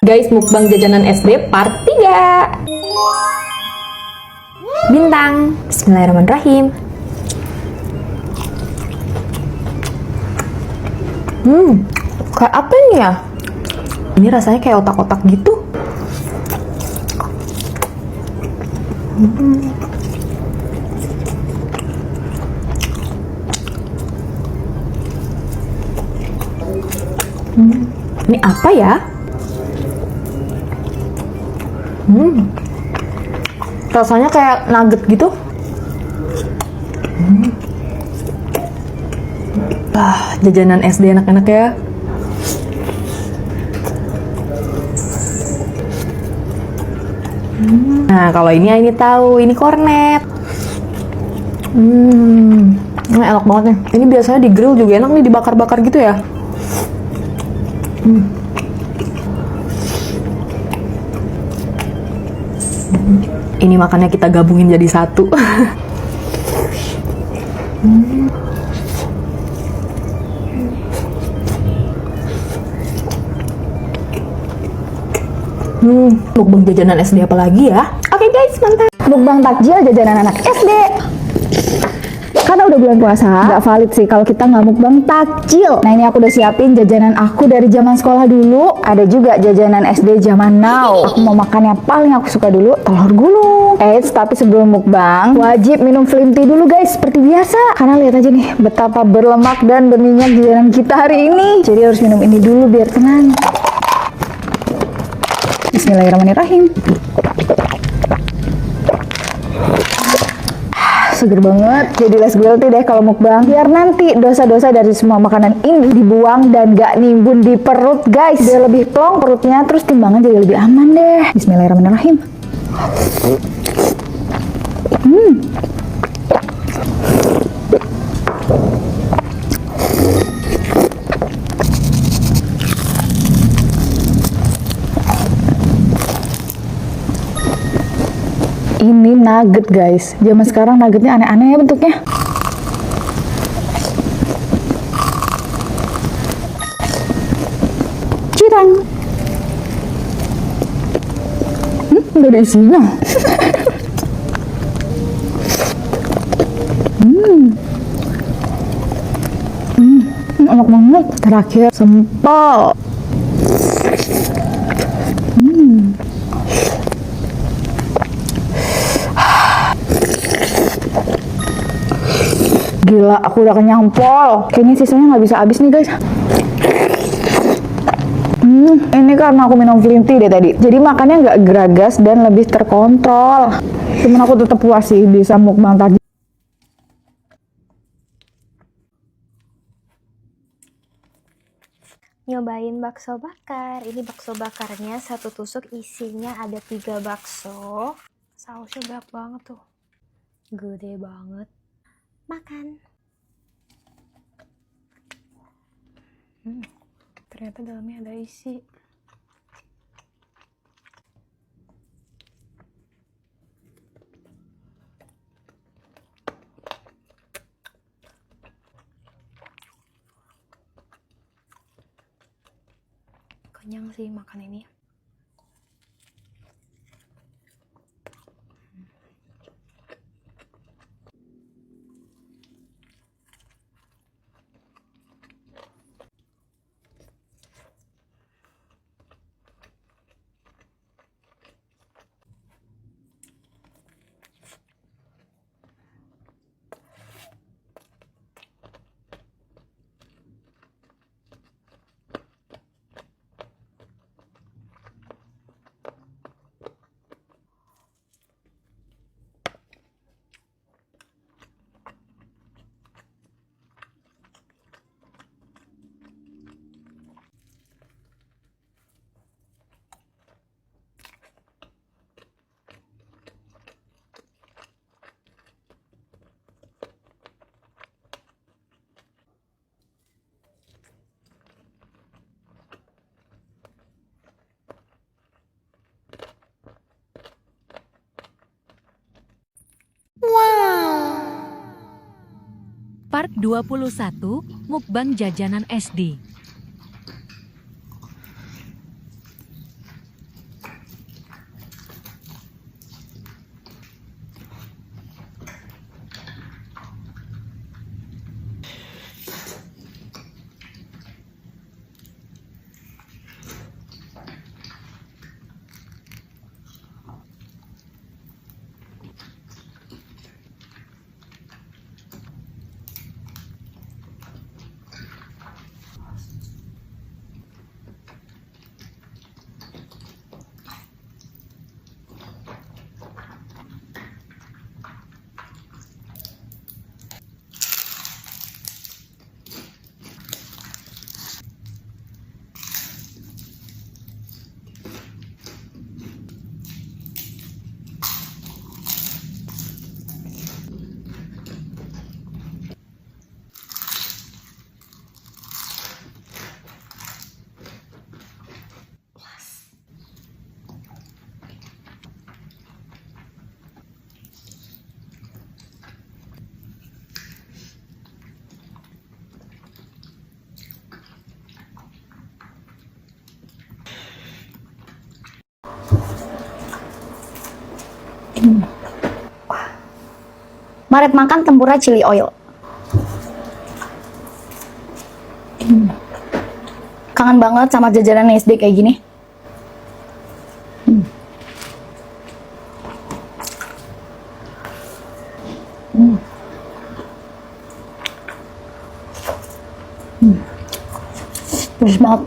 Guys, mukbang jajanan SD part 3. Bintang. Bismillahirrahmanirrahim. Kayak apa ini ya? Ini rasanya kayak otak-otak gitu. Ini apa ya? Rasanya kayak nugget gitu. Jajanan SD enak-enak ya. Nah, kalau ini tahu, ini kornet. Ini enak banget nih. Ini biasanya di grill juga enak nih, dibakar-bakar gitu ya. Ini makannya kita gabungin jadi satu. Mukbang jajanan SD apa lagi ya? Oke guys, mantap. Mukbang takjil jajanan anak SD. Karena udah bulan puasa, nggak valid sih kalau kita nggak mukbang takjil. Nah, ini aku udah siapin jajanan aku dari zaman sekolah dulu. Ada juga jajanan SD zaman now. Aku mau makan yang paling aku suka dulu, telur gulung. Tapi sebelum mukbang, wajib minum Flim Tea dulu guys, seperti biasa. Karena lihat aja nih, betapa berlemak dan berminyak jajanan kita hari ini. Jadi harus minum ini dulu biar tenang. Bismillahirrahmanirrahim. Seger banget, jadi less guilty deh kalau mukbang. Biar nanti dosa-dosa dari semua makanan ini dibuang dan gak nimbun di perut guys. Biar lebih plong perutnya, terus timbangan jadi lebih aman deh. Bismillahirrahmanirrahim. Ini nugget guys. Zaman sekarang nuggetnya aneh-aneh ya bentuknya. Cirang. Nggak ada isinya. Enak banget. Terakhir sempol. Gila, aku udah kenyang pol. Kayaknya sisanya nggak bisa habis nih guys. Ini karena aku minum Flim Tea deh tadi. Jadi makannya nggak geragas dan lebih terkontrol. Cuman aku tetap puas sih bisa mukbang tadi. Nyobain bakso bakar. Ini bakso bakarnya satu tusuk isinya ada 3 bakso. Sausnya banyak banget tuh. Gede banget. Makan. Ternyata dalamnya ada isi. Kenyang sih makan ini. Part 21, Mukbang Jajanan SD. Maret makan tempura chili oil. Kangen banget sama jajanan SD kayak gini. Pedes banget.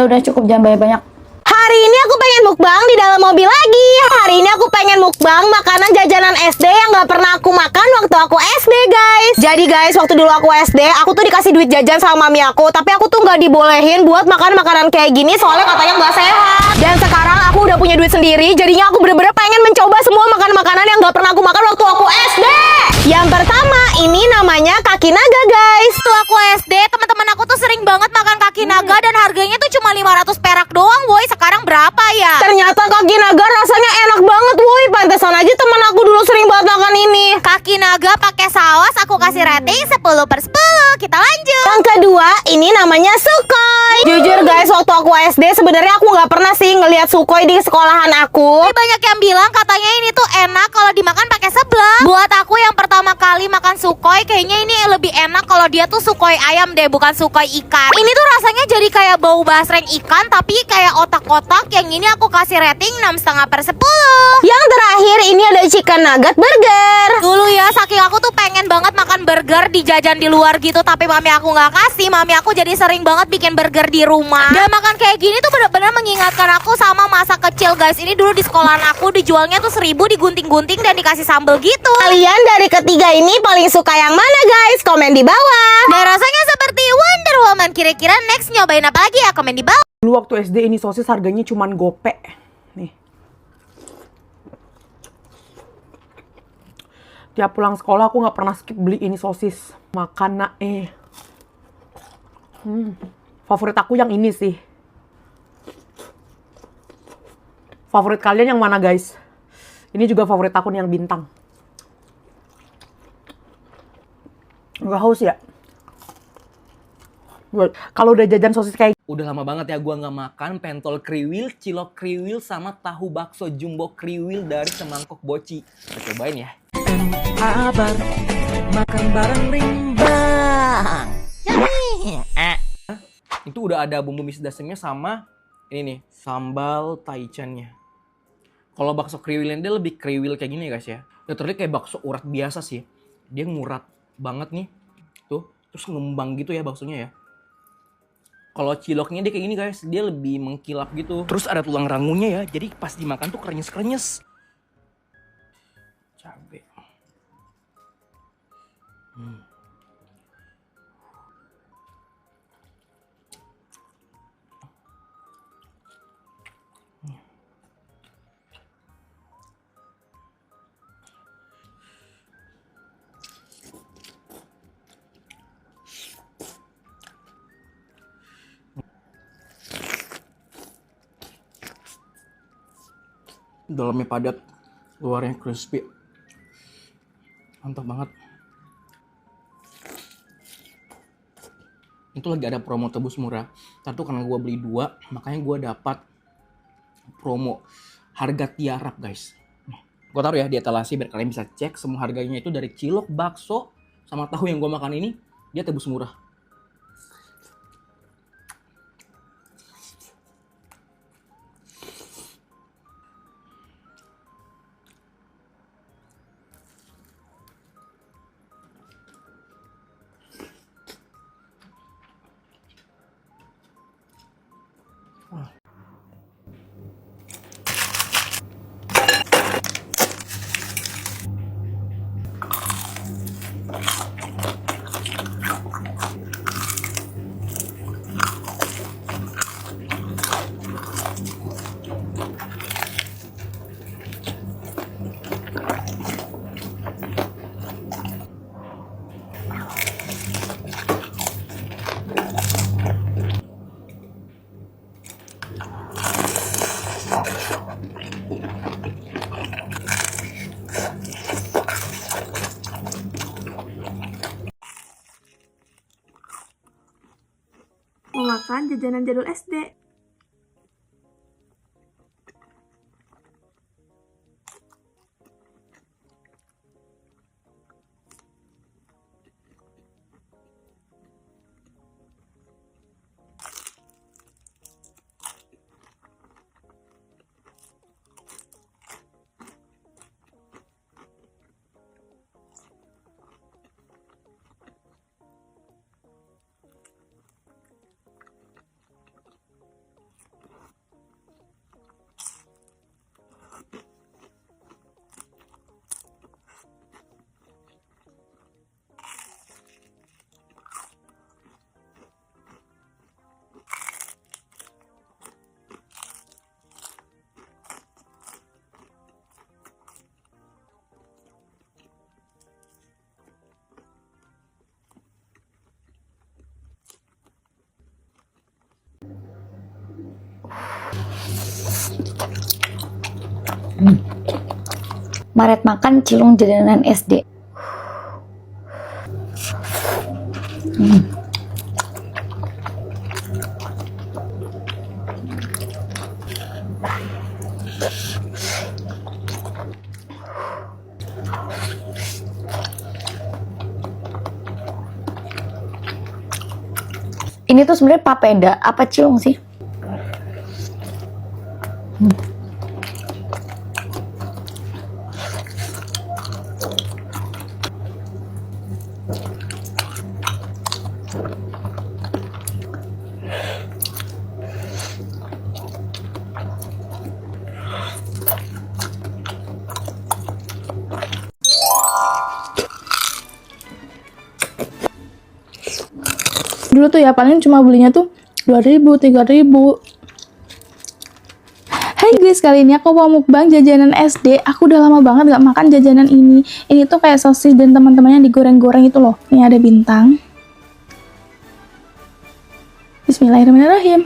Udah cukup, jangan banyak-banyak. Hari ini aku pengen mukbang di dalam mobil lagi. Hari ini aku pengen mukbang makanan jajanan SD yang gak pernah aku makan waktu aku SD, guys. Jadi guys, waktu dulu aku SD, aku tuh dikasih duit jajan sama mami aku, tapi aku tuh gak dibolehin buat makan makanan kayak gini soalnya katanya gak sehat. Dan sekarang aku udah punya duit sendiri, jadinya aku bener-bener pengen mencoba semua makanan-makanan yang gak pernah aku makan waktu aku SD. Yang pertama, ini namanya kaki naga, guys. Waktu aku SD, teman-teman aku tuh sering banget makan kaki naga dan harganya tuh cuma 500 perak doang, woi. Sekarang berapa ya? Ternyata kaki naga rasanya enak banget, woi. Pantesan aja teman aku dulu sering banget makan ini. Kaki naga pakai saus, aku kasih rating 10/10. Kita lanjut. Yang kedua, ini namanya Sukhoi. Jujur guys, waktu aku SD sebenarnya aku nggak pernah sih ngelihat Sukhoi di sekolahan aku. Tapi banyak yang bilang katanya ini tuh enak kalau dimakan pakai seblak. Buat aku yang pertama kali makan Sukhoi, kayaknya ini lebih enak kalau dia tuh Sukhoi ayam deh, bukan Sukhoi ikan. Ini tuh rasanya jadi kayak bau basreng ikan, tapi kayak otak-otak. Yang ini aku kasih rating 6,5/10. Yang terakhir ini ada chicken nugget burger. Dulu ya, saking aku tuh pengen banget makan burger di jajan di luar gitu, tapi mami aku nggak kasih. Mami aku jadi sering banget bikin burger di rumah. Dan makan kayak gini tuh bener-bener mengingatkan aku sama masa kecil, guys. Ini dulu di sekolahan aku dijualnya tuh 1.000, digunting-gunting dan dikasih sambal gitu. Kalian dari ketiga ini paling suka yang mana, guys? Komen di bawah. Dan rasanya seperti Wonder Woman. Kira-kira next nyobain apa lagi ya? Komen di bawah. Dulu waktu SD ini sosis harganya cuman gope. Nih. Tiap pulang sekolah aku nggak pernah skip beli ini sosis. Makan Favorit aku yang ini sih. Favorit kalian yang mana, guys? Ini juga favorit aku nih, yang bintang. Nggak haus ya? Kalau udah jajan sosis kayak Udah lama banget ya gua nggak makan pentol kriwil, cilok kriwil, sama tahu bakso jumbo kriwil dari semangkok boci. Kita cobain ya. Kabar makan bareng rimbang. Itu udah ada bumbu misdasemnya sama ini nih, sambal taichannya. Kalau bakso kriwilnya dia lebih kriwil kayak gini ya guys ya. Literally kayak bakso urat biasa sih. Dia ngurat banget nih. Tuh, terus ngembang gitu ya baksonya ya. Kalau ciloknya dia kayak gini guys, dia lebih mengkilap gitu. Terus ada tulang rangunya ya, jadi pas dimakan tuh krenyes-krenyes. Cabe. Dalamnya padat, luarnya crispy. Mantap banget. Itu lagi ada promo tebus murah. Ntar tuh karena gue beli 2, makanya gue dapat promo harga tiarap guys. Gue taruh ya di etalase biar kalian bisa cek semua harganya. Itu dari cilok, bakso, sama tahu yang gue makan ini, dia tebus murah. makan jajanan jadul SD. Maret makan cilung jajanan SD. Ini tuh sebenarnya papeda apa cilung sih? Dulu tuh ya paling cuma belinya tuh 2.000, 3.000. Hai guys, kali ini aku mau mukbang jajanan SD. Aku udah lama banget gak makan jajanan ini. Ini tuh kayak sosis dan teman-temannya digoreng-goreng itu loh. Ini ada bintang. Bismillahirrahmanirrahim.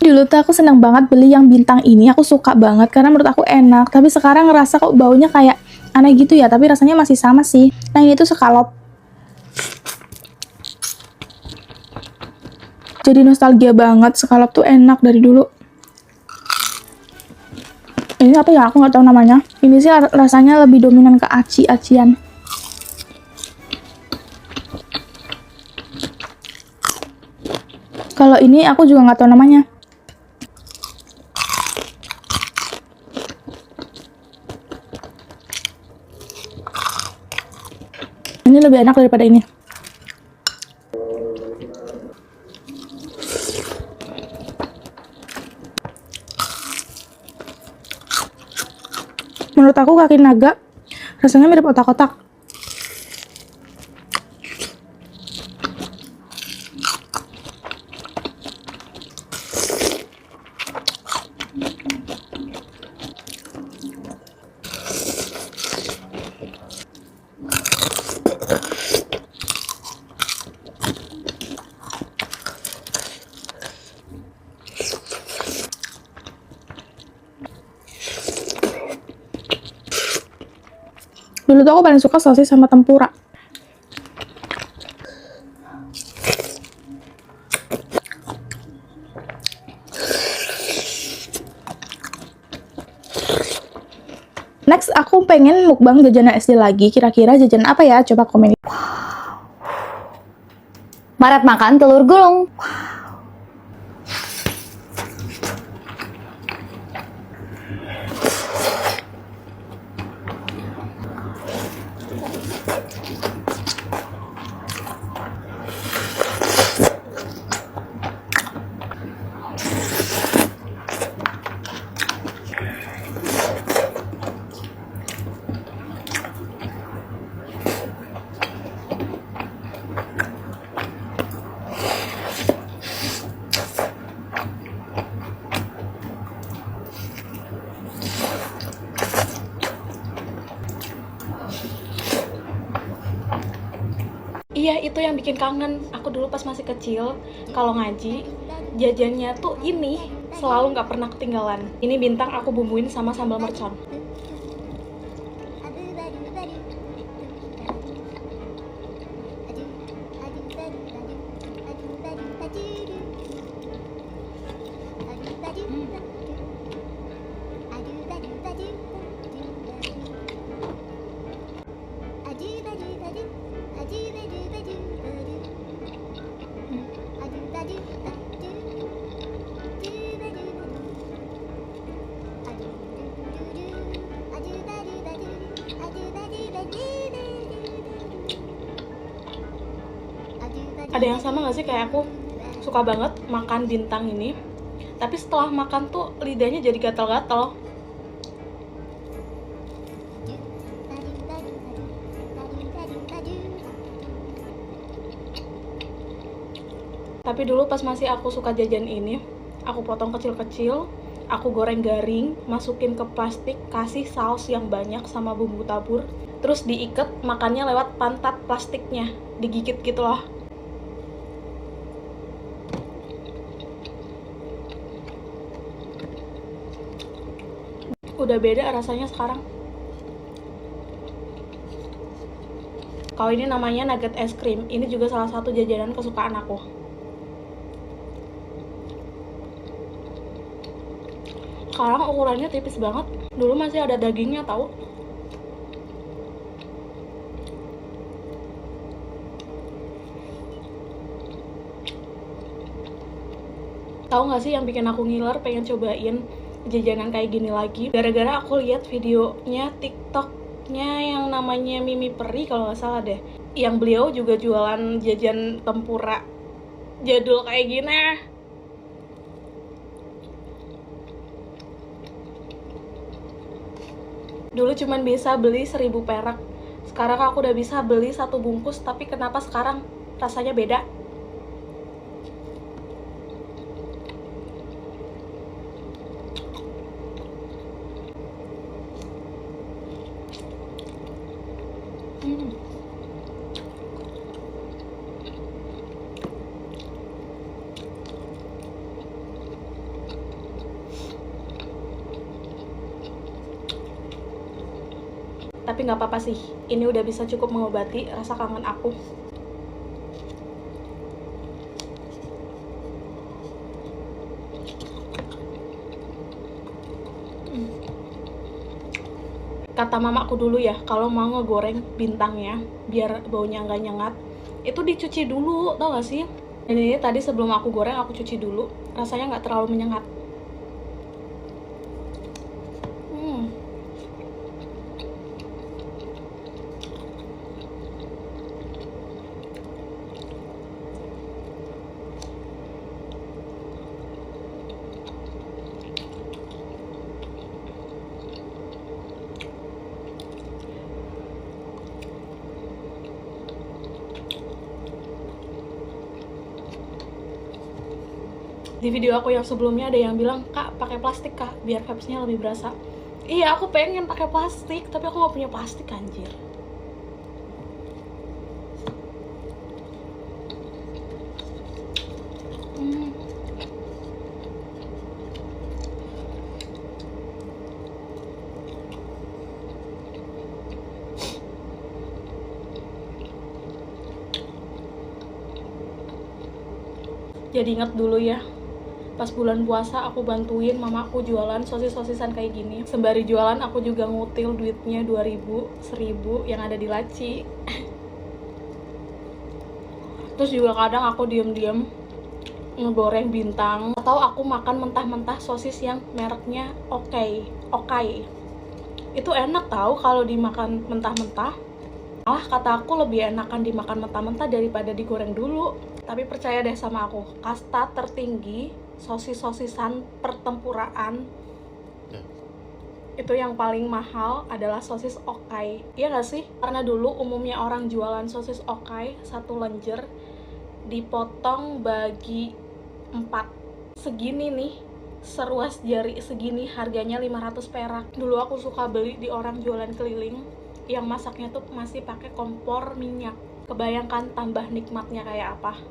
Dulu tuh aku seneng banget beli yang bintang ini, aku suka banget karena menurut aku enak. Tapi sekarang ngerasa kok baunya kayak aneh gitu ya, tapi rasanya masih sama sih. Nah ini tuh skalop. Jadi nostalgia banget, skalop tuh enak dari dulu. Ini apa ya, aku nggak tahu namanya. Ini sih rasanya lebih dominan ke aci-acian. Kalau ini aku juga nggak tahu namanya. Ini lebih enak daripada ini. Menurut aku kaki naga rasanya mirip otak-otak. Dulu tuh aku paling suka sosis sama tempura. Next, aku pengen mukbang jajanan SD lagi. Kira-kira jajanan apa ya? Coba komen. Maret makan telur gulung. Iya, itu yang bikin kangen. Aku dulu pas masih kecil, kalau ngaji, jajannya tuh ini selalu nggak pernah ketinggalan. Ini bintang aku bumbuin sama sambal mercon. Ada yang sama gak sih kayak aku? Suka banget makan bintang ini, tapi setelah makan tuh lidahnya jadi gatal-gatal. Tapi dulu pas masih aku suka jajan ini, aku potong kecil-kecil, aku goreng garing, masukin ke plastik, kasih saus yang banyak sama bumbu tabur, terus diikat, makannya lewat pantat plastiknya, digigit gitu loh. Udah beda rasanya sekarang. Kalau ini namanya nugget es krim, ini juga salah satu jajanan kesukaan aku. Sekarang ukurannya tipis banget. Dulu masih ada dagingnya tahu. Tahu nggak sih yang bikin aku ngiler pengen cobain jajanan kayak gini lagi? Gara-gara aku lihat videonya TikToknya yang namanya Mimi Peri kalau nggak salah deh. Yang beliau juga jualan jajan tempura jadul kayak gini. Dulu cuman bisa beli 1000 perak. Sekarang aku udah bisa beli 1 bungkus, tapi kenapa sekarang rasanya beda? Tapi nggak apa-apa sih, ini udah bisa cukup mengobati rasa kangen aku. Kata mamaku dulu ya, kalau mau ngegoreng bintangnya biar baunya nggak nyengat, itu dicuci dulu, tau gak sih? Dan ini tadi sebelum aku goreng aku cuci dulu, rasanya nggak terlalu menyengat. Di video aku yang sebelumnya ada yang bilang, "Kak, pakai plastik Kak, biar vibes-nya lebih berasa." Iya, aku pengen pakai plastik, tapi aku nggak punya plastik anjir. Jadi ingat dulu ya, pas bulan puasa aku bantuin mamaku jualan sosis-sosisan kayak gini. Sembari jualan aku juga ngutil duitnya 2000, 1000 yang ada di laci. Terus juga kadang aku diem-diem ngegoreng bintang, atau aku makan mentah-mentah sosis yang mereknya Okai. Itu enak tahu kalau dimakan mentah-mentah. Malah kata aku lebih enakan dimakan mentah-mentah daripada digoreng dulu. Tapi percaya deh sama aku, kasta tertinggi sosis-sosisan pertempuran itu yang paling mahal adalah sosis Okai. Iya gak sih? Karena dulu umumnya orang jualan sosis Okai 1 lenjer dipotong bagi 4 segini nih, seruas jari segini, harganya 500 perak. Dulu aku suka beli di orang jualan keliling yang masaknya tuh masih pakai kompor minyak. Kebayangkan tambah nikmatnya kayak apa?